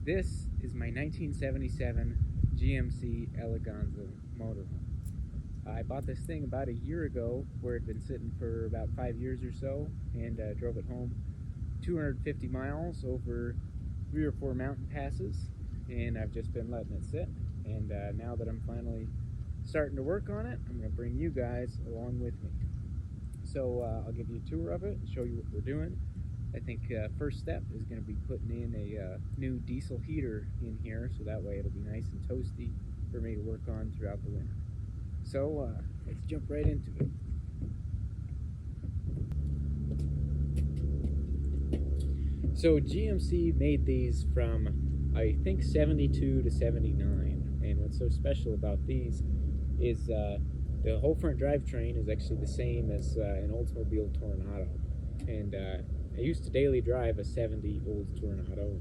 This is my 1977 GMC Eleganza Motorhome. I bought this thing about a year ago, where it had been sitting for about 5 years or so, and drove it home 250 miles over 3 or 4 mountain passes, and I've just been letting it sit. And now that I'm finally starting to work on it, I'm going to bring you guys along with me. So I'll give you a tour of it and show you what we're doing. I think first step is going to be putting in a new diesel heater in here, so that way it'll be nice and toasty for me to work on throughout the winter. So let's jump right into it. So GMC made these from, I think, 72 to 79, and what's so special about these is the whole front drivetrain is actually the same as an Oldsmobile Toronado, and I used to daily drive a 70 Olds Toronado.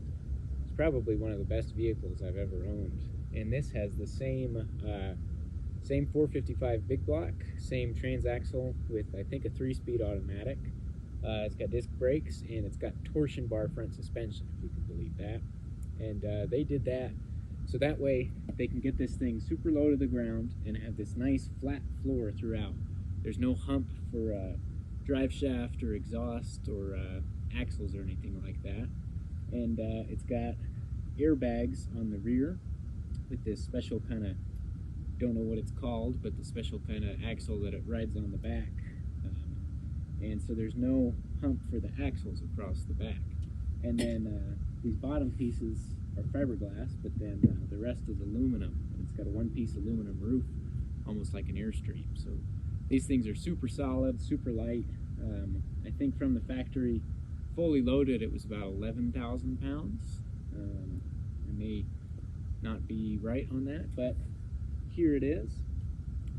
It's probably one of the best vehicles I've ever owned, and this has the same 455 big block, same transaxle with, I think, a 3-speed automatic. It's got disc brakes, and it's got torsion bar front suspension, if you can believe that. And they did that so that way they can get this thing super low to the ground and have this nice flat floor throughout. There's no hump for drive shaft or exhaust or axles or anything like that. And it's got airbags on the rear with this special kind of, don't know what it's called, but the special kind of axle that it rides on the back. And so there's no hump for the axles across the back. And then these bottom pieces are fiberglass, but then the rest is aluminum. And it's got a one-piece aluminum roof, almost like an Airstream. So these things are super solid, super light. I think from the factory, fully loaded, it was about 11,000 pounds. I may not be right on that, but here it is.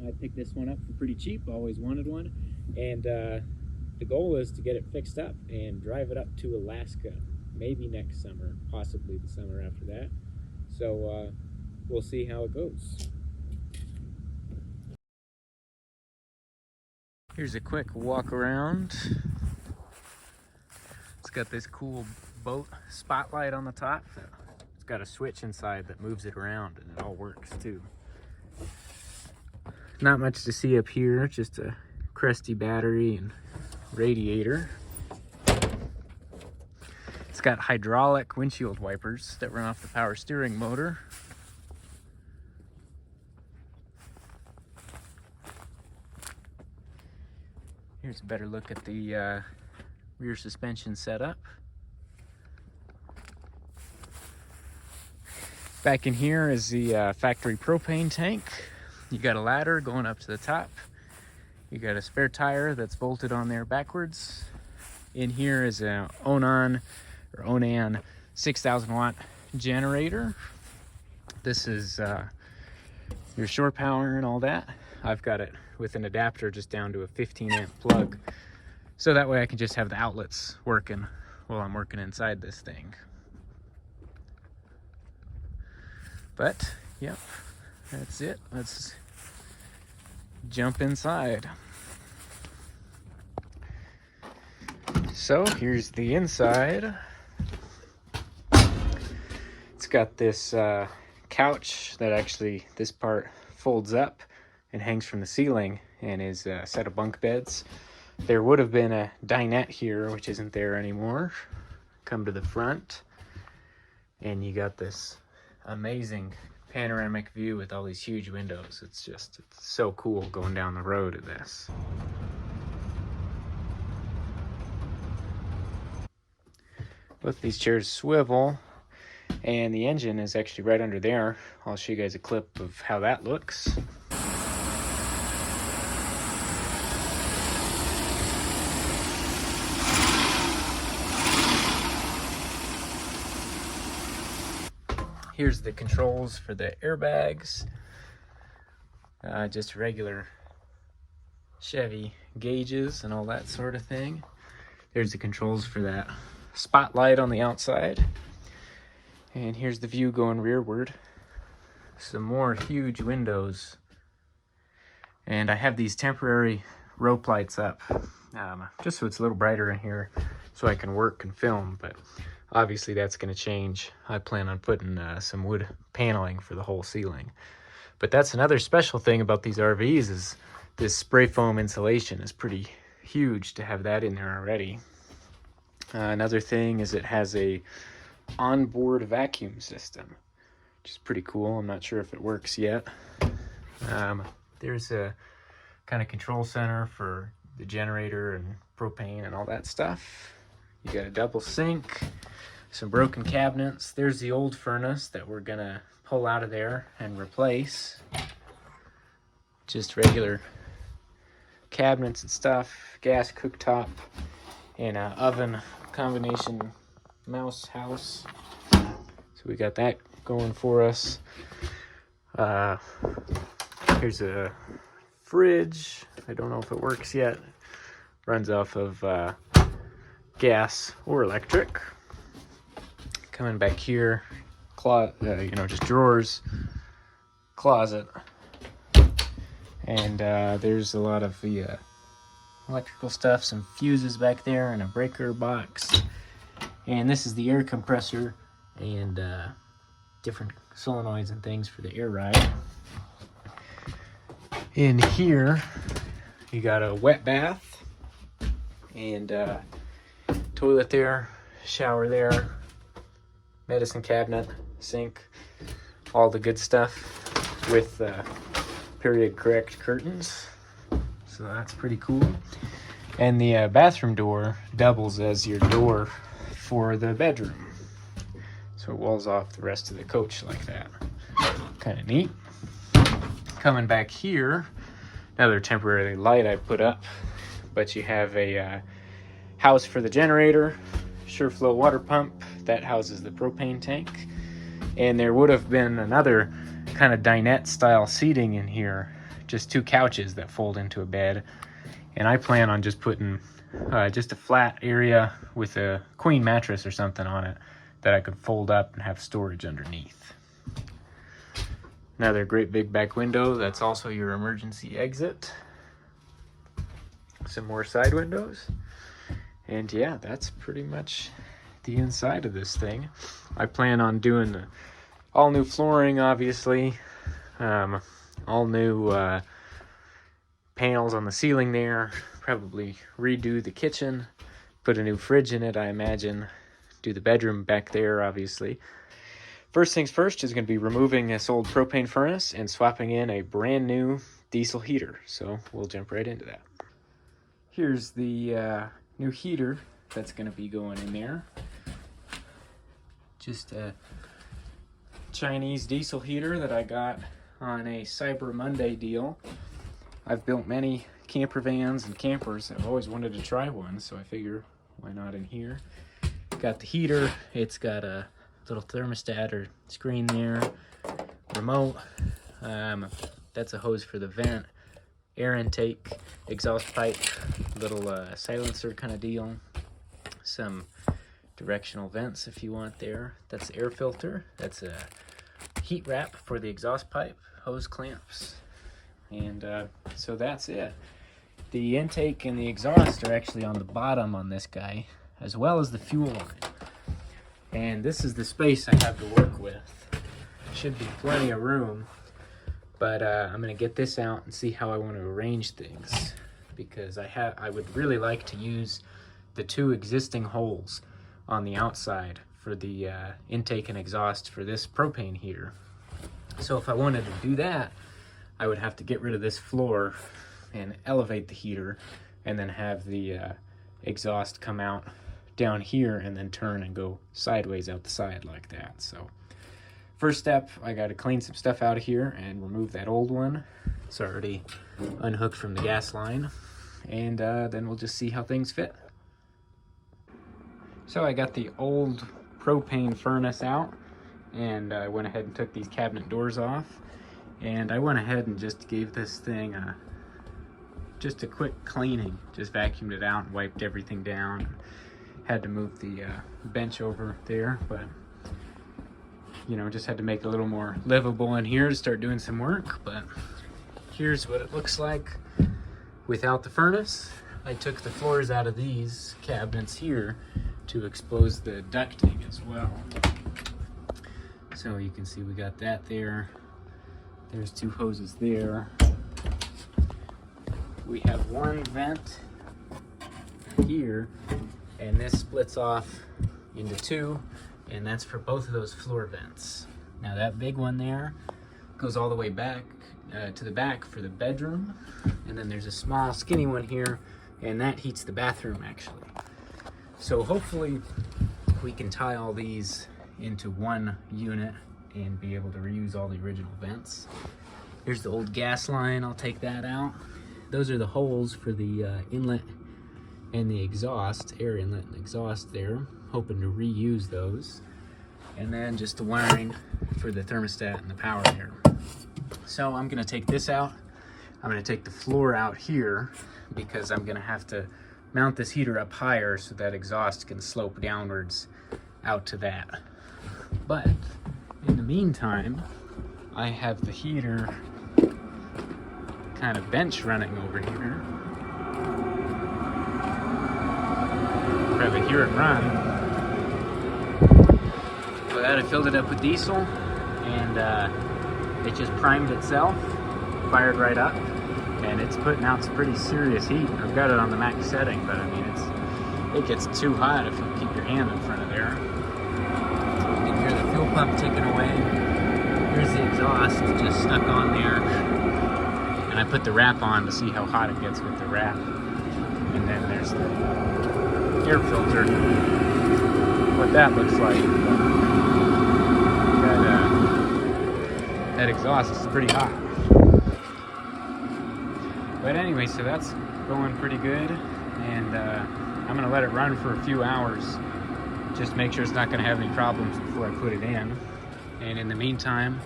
I picked this one up for pretty cheap, always wanted one. And the goal is to get it fixed up and drive it up to Alaska, maybe next summer, possibly the summer after that. So we'll see how it goes. Here's a quick walk around. It's got this cool boat spotlight on the top. It's got a switch inside that moves it around, and it all works too. Not much to see up here, just a crusty battery and radiator. It's got hydraulic windshield wipers that run off the power steering motor. Here's a better look at the rear suspension setup. Back in here is the factory propane tank. You got a ladder going up to the top. You got a spare tire that's bolted on there backwards. In here is a Onan 6,000 watt generator. This is your shore power and all that. I've got it with an adapter just down to a 15 amp plug. So that way I can just have the outlets working while I'm working inside this thing. But, yep, that's it. Let's jump inside. So here's the inside. It's got this couch that actually, this part folds up and hangs from the ceiling and is a set of bunk beds. There would have been a dinette here, which isn't there anymore. Come to the front, and you got this amazing panoramic view with all these huge windows. It's so cool going down the road of this. Both these chairs swivel, and the engine is actually right under there. I'll show you guys a clip of how that looks. Here's the controls for the airbags. Just regular Chevy gauges and all that sort of thing. There's the controls for that spotlight on the outside. And here's the view going rearward. Some more huge windows. And I have these temporary rope lights up, just so it's a little brighter in here so I can work and film. But Obviously that's going to change. I plan on putting some wood paneling for the whole ceiling. But that's another special thing about these RVs is this spray foam insulation is pretty huge to have that in there already. Another thing is it has a onboard vacuum system, which is pretty cool. I'm not sure if it works yet. There's a kind of control center for the generator and propane and all that stuff. You got a double sink, some broken cabinets. There's the old furnace that we're gonna pull out of there and replace. Just regular cabinets and stuff, gas cooktop, and an oven combination mouse house. So we got that going for us. Here's a fridge. I don't know if it works yet. Runs off of gas or electric. Coming back here, just drawers, closet, and there's a lot of the electrical stuff, some fuses back there, and a breaker box. And this is the air compressor and different solenoids and things for the air ride. In here, you got a wet bath and toilet there, shower there, medicine cabinet, sink, all the good stuff with period correct curtains. So that's pretty cool. And the bathroom door doubles as your door for the bedroom. So it walls off the rest of the coach like that. Kind of neat. Coming back here, another temporary light I put up, but you have a house for the generator, SureFlow water pump that houses the propane tank, and there would have been another kind of dinette style seating in here, just two couches that fold into a bed, and I plan on just putting just a flat area with a queen mattress or something on it that I could fold up and have storage underneath. Another great big back window, that's also your emergency exit. Some more side windows. And yeah, that's pretty much the inside of this thing. I plan on doing all new flooring, obviously. All new panels on the ceiling there. Probably redo the kitchen. Put a new fridge in it, I imagine. Do the bedroom back there, obviously. First things first is going to be removing this old propane furnace and swapping in a brand new diesel heater. So we'll jump right into that. Here's the new heater that's going to be going in there. Just a Chinese diesel heater that I got on a Cyber Monday deal. I've built many camper vans and campers. I've always wanted to try one, so I figure why not in here. Got the heater. It's got a little thermostat or screen there, remote. That's a hose for the vent, air intake, exhaust pipe, little silencer kind of deal, some directional vents if you want there. That's the air filter. That's a heat wrap for the exhaust pipe, hose clamps, and so that's it. The intake and the exhaust are actually on the bottom on this guy, as well as the fuel line. And this is the space I have to work with. Should be plenty of room, but I'm gonna get this out and see how I want to arrange things, because I would really like to use the two existing holes on the outside for the intake and exhaust for this propane heater. So if I wanted to do that, I would have to get rid of this floor and elevate the heater, and then have the exhaust come out down here and then turn and go sideways out the side like that. So first step, I got to clean some stuff out of here and remove that old one. It's already unhooked from the gas line, and then we'll just see how things fit. So I got the old propane furnace out, and I went ahead and took these cabinet doors off, and I went ahead and just gave this thing just a quick cleaning. Just vacuumed it out and wiped everything down. Had to move the bench over there, but just had to make it a little more livable in here to start doing some work. But here's what it looks like without the furnace. I took the floors out of these cabinets here to expose the ducting as well. So you can see we got that there. There's 2 hoses there. We have one vent here, and this splits off into 2, and that's for both of those floor vents. Now that big one there goes all the way back to the back for the bedroom, and then there's a small skinny one here, and that heats the bathroom actually. So hopefully we can tie all these into one unit and be able to reuse all the original vents. Here's the old gas line, I'll take that out. Those are the holes for the inlet and the exhaust, air inlet and exhaust there. Hoping to reuse those. And then just the wiring for the thermostat and the power here. So I'm gonna take this out. I'm gonna take the floor out here because I'm gonna have to mount this heater up higher so that exhaust can slope downwards out to that. But in the meantime, I have the heater kind of bench running over here. Probably hear it run. For that, I filled it up with diesel, and it just primed itself, fired right up, and it's putting out some pretty serious heat. I've got it on the max setting, but I mean, it gets too hot if you keep your hand in front of there. You can hear the fuel pump ticking away. Here's the exhaust just stuck on there, and I put the wrap on to see how hot it gets with the wrap. And then there's the air filter, what that looks like. That exhaust is pretty hot. But anyway, so that's going pretty good, and I'm gonna let it run for a few hours, just make sure it's not gonna have any problems before I put it in. And in the meantime,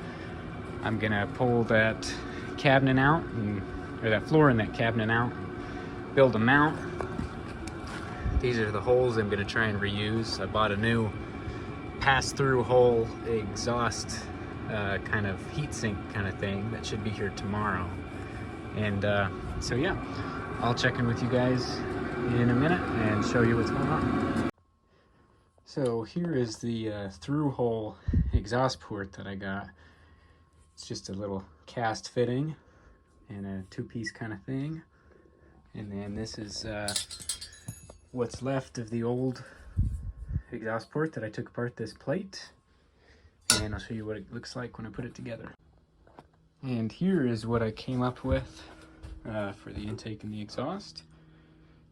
I'm gonna pull that cabinet out, or that floor in that cabinet out, build a mount. These are the holes I'm gonna try and reuse. I bought a new pass-through hole exhaust kind of heat sink kind of thing that should be here tomorrow. And so yeah, I'll check in with you guys in a minute and show you what's going on. So here is the through hole exhaust port that I got. It's just a little cast fitting and a 2-piece kind of thing. And then this is what's left of the old exhaust port that I took apart this plate. And I'll show you what it looks like when I put it together. And here is what I came up with for the intake and the exhaust.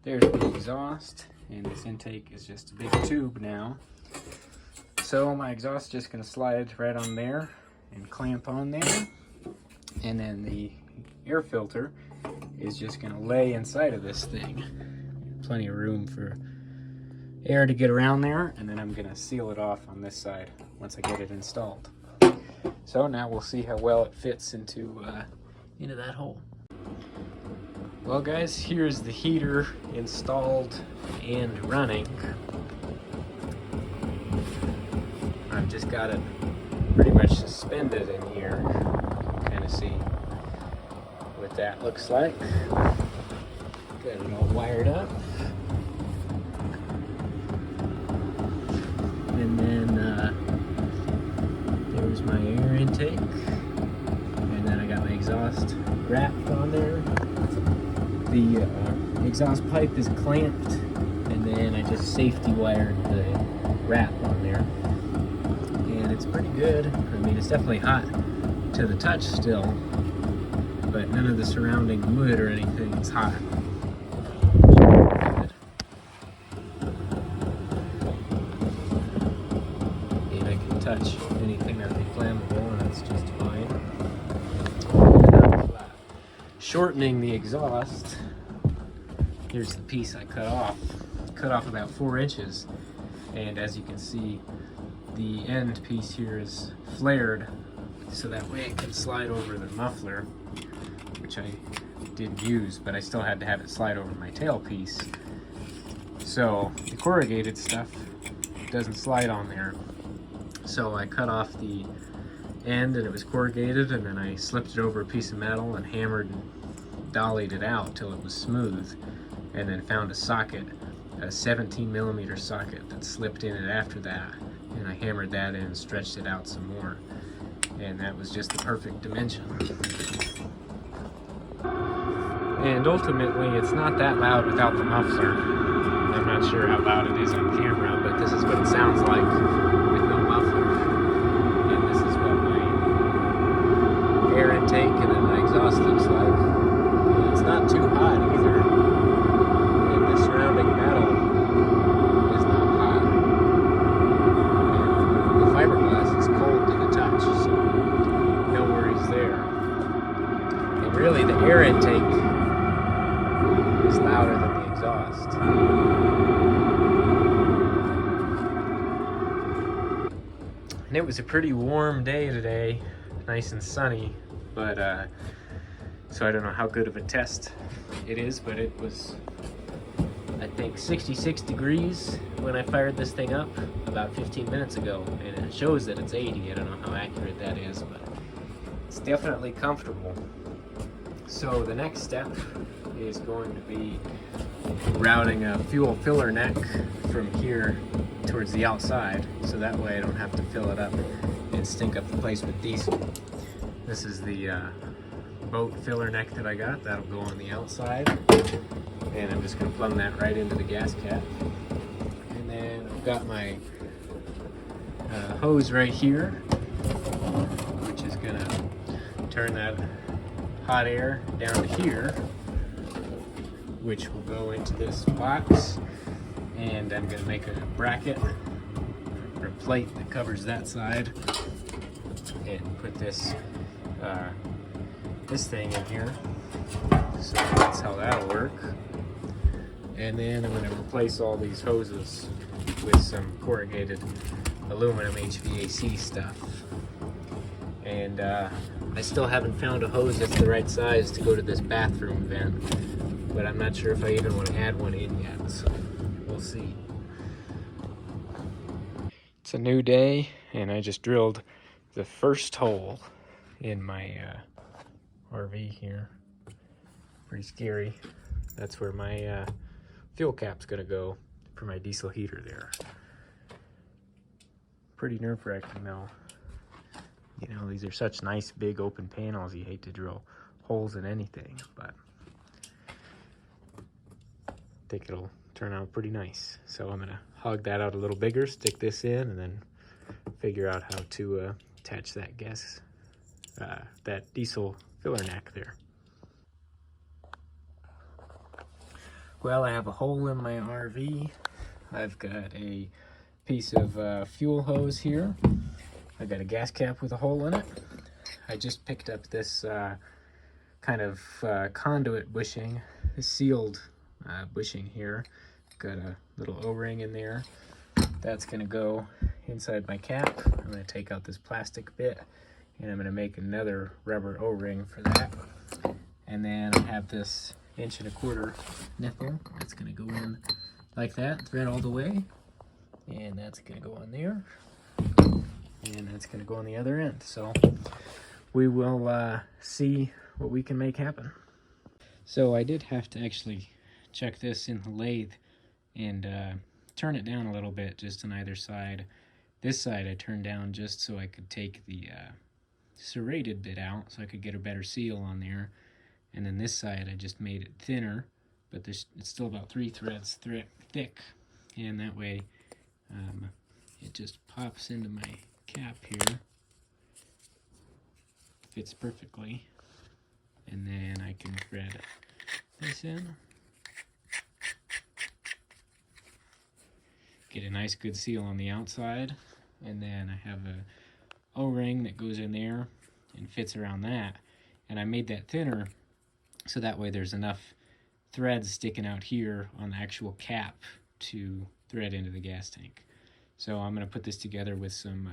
There's the exhaust, and this intake is just a big tube now. So my exhaust is just gonna slide right on there and clamp on there. And then the air filter is just gonna lay inside of this thing. Plenty of room for air to get around there, and then I'm gonna seal it off on this side once I get it installed. So now we'll see how well it fits into that hole. Well guys, here's the heater installed and running. I've just got it pretty much suspended in here. Kind of see what that looks like. Got it all wired up. And then there's my air intake. And then I got my exhaust wrapped on there. The exhaust pipe is clamped, and then I just safety wired the wrap on there. And it's pretty good. I mean, it's definitely hot to the touch still, but none of the surrounding wood or anything is hot. And I can touch anything that would be flammable, and that's just fine. Shortening the exhaust, here's the piece I cut off about 4 inches, and as you can see, the end piece here is flared so that way it can slide over the muffler, which I didn't use, but I still had to have it slide over my tailpiece. So the corrugated stuff doesn't slide on there, so I cut off the end and it was corrugated, and then I slipped it over a piece of metal and hammered and dollied it out till it was smooth, and then found a socket a 17mm socket that slipped in it after that, and I hammered that in and stretched it out some more, and that was just the perfect dimension. And ultimately, it's not that loud without the muffler. I'm not sure how loud it is on camera, but this is what it sounds like with no muffler. And this is what my air intake and then my exhaust looks like. And it's not too hot either. And the surrounding metal is not hot. And the fiberglass is cold to the touch, so no worries there. And really, the air intake is louder than the exhaust. And it was a pretty warm day today, nice and sunny, but so I don't know how good of a test it is, but it was, I think, 66 degrees when I fired this thing up about 15 minutes ago, and it shows that it's 80. I don't know how accurate that is, but it's definitely comfortable. So the next step is going to be routing a fuel filler neck from here towards the outside, so that way I don't have to fill it up and stink up the place with diesel. This is the boat filler neck that I got. That'll go on the outside, and I'm just going to plumb that right into the gas cap. And then I've got my hose right here, which is going to turn that hot air down to here, which will go into this box, and I'm going to make a bracket or a plate that covers that side and put this this thing in here. So that's how that'll work. And then I'm going to replace all these hoses with some corrugated aluminum HVAC stuff. And I still haven't found a hose that's the right size to go to this bathroom vent, but I'm not sure if I even want to add one in yet, so we'll see. It's a new day, and I just drilled the first hole in my RV here. Pretty scary. That's where my fuel cap's gonna go for my diesel heater there. Pretty nerve-wracking though. You know, these are such nice big open panels, you hate to drill holes in anything, but I think it'll turn out pretty nice. So I'm gonna hog that out a little bigger, stick this in, and then figure out how to attach that that diesel filler neck there. Well, I have a hole in my RV. I've got a piece of fuel hose here. I got a gas cap with a hole in it. I just picked up this kind of conduit bushing, this sealed bushing here. Got a little O-ring in there. That's gonna go inside my cap. I'm gonna take out this plastic bit, and I'm gonna make another rubber O-ring for that. And then I have this 1.25" nipple. That's gonna go in like that, thread all the way. And that's gonna go on there. And that's gonna go on the other end. So we will see what we can make happen. So I did have to actually check this in the lathe and turn it down a little bit just on either side. This side I turned down just so I could take the serrated bit out so I could get a better seal on there. And then this side I just made it thinner, but it's still about 3 threads thick. And that way it just pops into my cap here. Fits perfectly. And then I can thread this in. Get a nice good seal on the outside. And then I have a O-ring that goes in there and fits around that. And I made that thinner so that way there's enough threads sticking out here on the actual cap to thread into the gas tank. So I'm going to put this together with some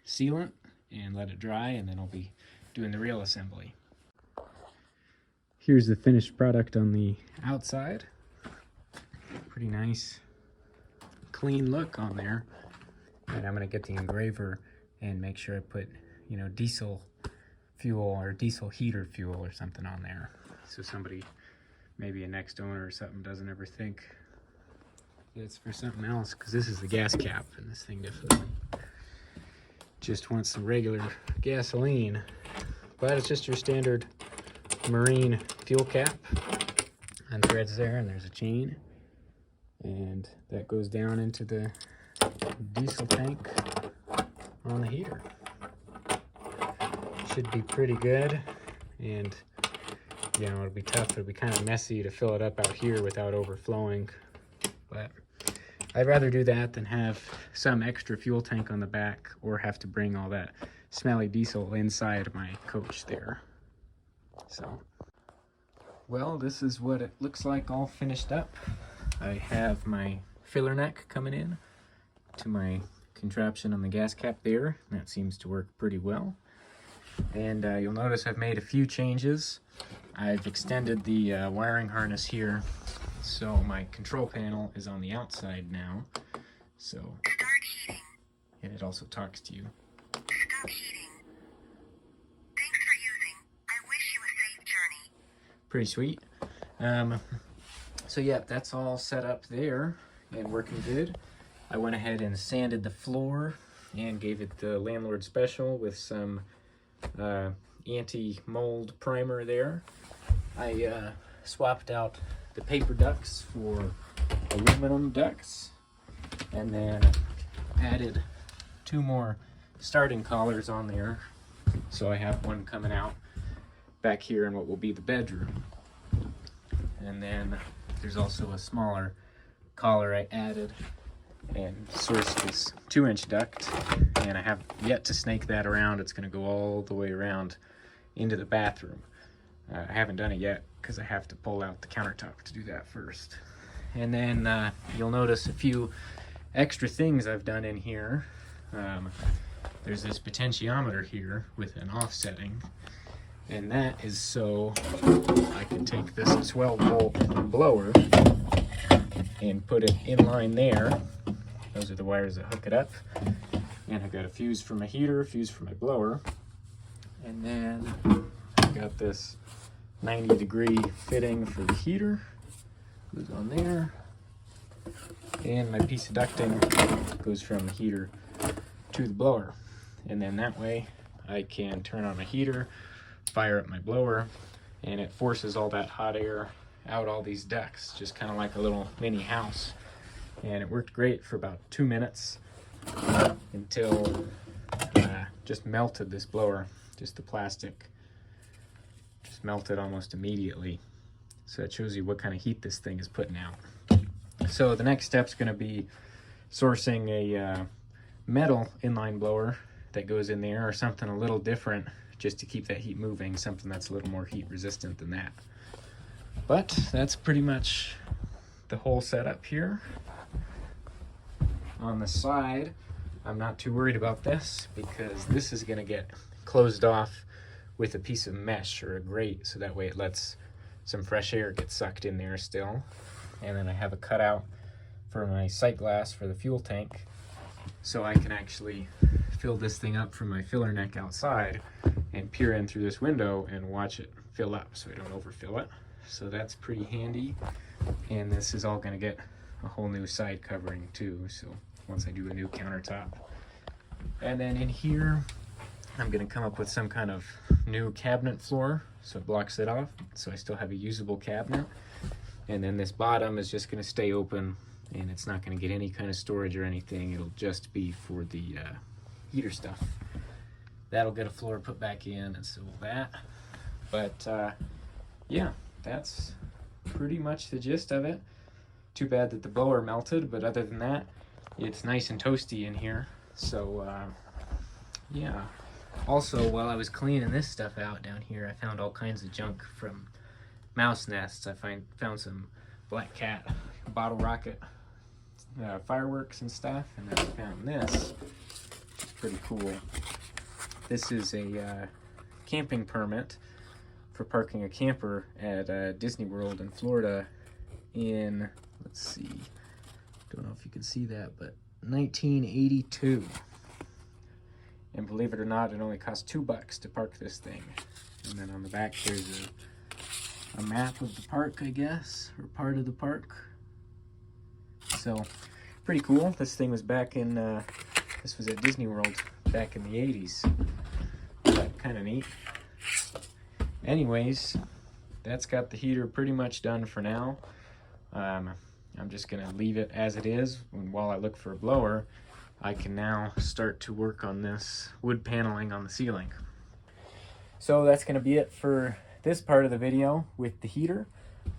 sealant and let it dry, and then I'll be doing the real assembly. Here's the finished product on the outside. Pretty nice, clean look on there. And I'm going to get the engraver and make sure I put, you know, diesel fuel or diesel heater fuel or something on there. So somebody, maybe a next owner or something, doesn't ever think it's for something else, because this is the gas cap, and this thing definitely just wants some regular gasoline. But it's just your standard marine fuel cap, and threads there, and there's a chain, and that goes down into the diesel tank on the heater. Should be pretty good, and you know, it'll be tough. It'll be kind of messy to fill it up out here without overflowing, but I'd rather do that than have some extra fuel tank on the back or have to bring all that smelly diesel inside my coach there. So, well, this is what it looks like all finished up. I have my filler neck coming in to my contraption on the gas cap there. That seems to work pretty well. And you'll notice I've made a few changes. I've extended the wiring harness here, so my control panel is on the outside now. So, start heating. And it also talks to you. Stop heating. Thanks for using. I wish you a safe journey. Pretty sweet. So yeah, that's all set up there and working good. I went ahead and sanded the floor and gave it the landlord special with some anti-mold primer there. I swapped out the paper ducts for aluminum ducts, and then added 2 more starting collars on there, so I have one coming out back here in what will be the bedroom. And then there's also a smaller collar I added and sourced this 2-inch duct, and I have yet to snake that around. It's going to go all the way around into the bathroom. I haven't done it yet because I have to pull out the countertop to do that first. And then you'll notice a few extra things I've done in here. There's this potentiometer here with an offsetting, and that is so I can take this 12-volt blower and put it in line there. Those are the wires that hook it up. And I've got a fuse for my heater, a fuse for my blower, and then I've got this 90-degree fitting for the heater. Goes on there. And my piece of ducting goes from the heater to the blower. And then that way I can turn on my heater, fire up my blower, and it forces all that hot air out all these ducts, just kind of like a little mini house. And it worked great for about 2 minutes until just melted this blower. Just the plastic just melted almost immediately. So it shows you what kind of heat this thing is putting out. So the next step is going to be sourcing a metal inline blower that goes in there, or something a little different just to keep that heat moving, something that's a little more heat resistant than that. But that's pretty much the whole setup here. On the side, I'm not too worried about this because this is going to get closed off with a piece of mesh or a grate, so that way it lets some fresh air get sucked in there still. And then I have a cutout for my sight glass for the fuel tank, so I can actually fill this thing up from my filler neck outside and peer in through this window and watch it fill up so I don't overfill it. So that's pretty handy. And this is all going to get a whole new side covering too, so once I do a new countertop. And then in here I'm going to come up with some kind of new cabinet floor so it blocks it off, so I still have a usable cabinet. And then this bottom is just going to stay open, and it's not going to get any kind of storage or anything. It'll just be for the heater stuff. That'll get a floor put back in, and so will that. But yeah, that's pretty much the gist of it. Too bad that the blower melted, but other than that, it's nice and toasty in here. So yeah. Also, while I was cleaning this stuff out down here, I found all kinds of junk from mouse nests. I found some black cat bottle rocket fireworks and stuff, and then I found this, which is pretty cool. This is a camping permit for parking a camper at Disney World in Florida in, let's see, don't know if you can see that, but 1982. And believe it or not, it only cost $2 to park this thing. And then on the back there's a map of the park, I guess, or part of the park. So pretty cool. This thing was back in, this was at Disney World back in the 80s. Kind of neat. Anyways, that's got the heater pretty much done for now. I'm just gonna leave it as it is, and while I look for a blower, I can now start to work on this wood paneling on the ceiling. So that's gonna be it for this part of the video with the heater.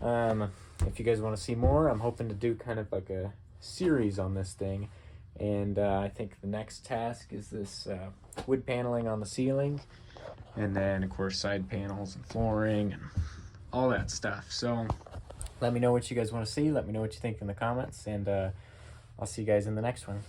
If you guys want to see more, I'm hoping to do kind of like a series on this thing, and I think the next task is this wood paneling on the ceiling, and then of course side panels and flooring and all that stuff. So let me know what you guys want to see. Let me know what you think in the comments, and I'll see you guys in the next one.